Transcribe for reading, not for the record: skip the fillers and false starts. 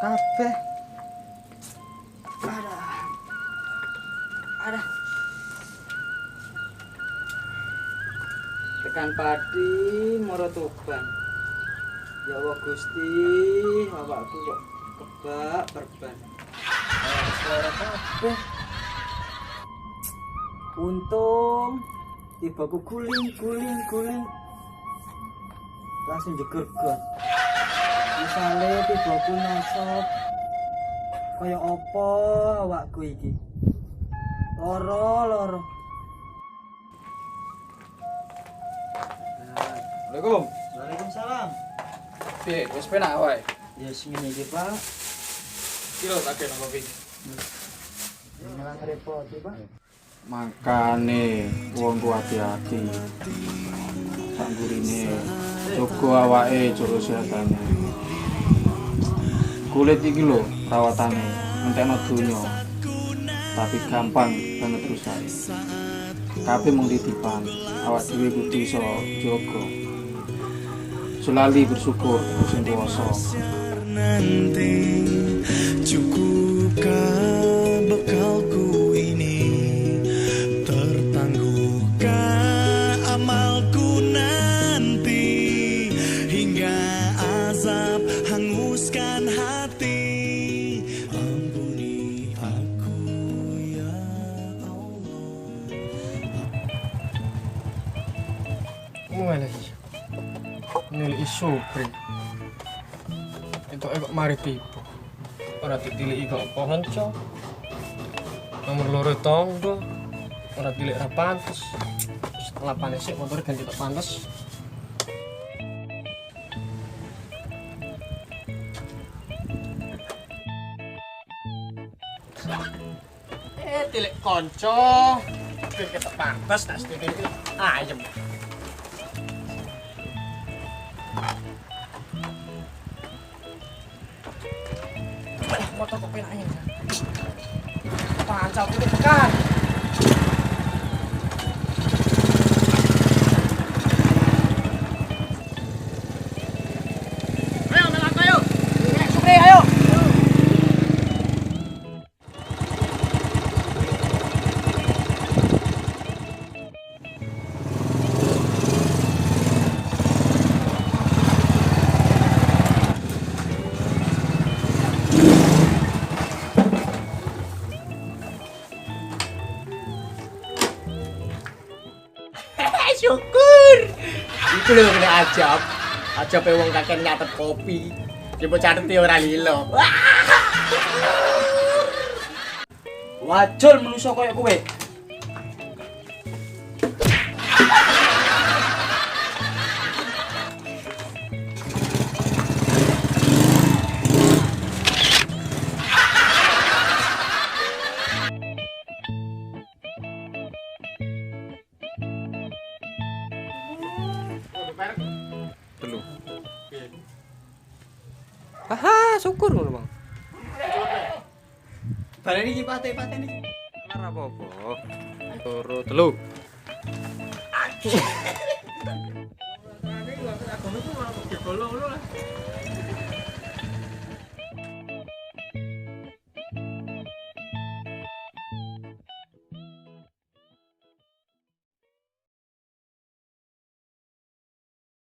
kabeh. Ada. Tekan padi moro toban. Ya Allah Gusti, awakku kok kebak perban. Suara kabeh. Untung tibaku guling. Langsung jeger got. Misale tibaku nyosop. Kaya apa awakku iki? Loro. Assalamualaikum. Waalaikumsalam. Piye, wis penak wae. Ya ngene iki, Pak. Kilo tak kena kopi. Malah repot, Pak. Makane wong ku hati-hati. Sanggurine jogo awake jero sehatane. Kulit iki lho rawatane entekno donya. Tapi gampang banget rusak. Kabeh mung titipan, awak dhewe kudu iso jaga. Selali bersyukur sing kuwasa. Nanti cukupkah bekalku ini, tertangguhkah amalku nanti, hingga azab hanguskan hati. Ampuni aku ya Allah. Mulai lagi. Nilai supri. Itu kok mari tipu. Ora ditiliki kok pohon cok. Nomor loro tonggo. Ora dilik ra pantes. Setelah panes sik motor ganti tak pantes. Tilik konco. Ganti tak pantes tak setuju ayem. Motor kok penaknya kan? Pancau itu bukan. Ayo, melak ayo. Supri ayo. Syukur. Itu lho kena ajab. Ajab wong kakek nyatet kopi. Coba catet ora lilo. Wajul menungso kaya kowe. Telu. Haha, syukur ngono, Bang. Bareng iki pate-patene. Ora apa-apa. Loro telu.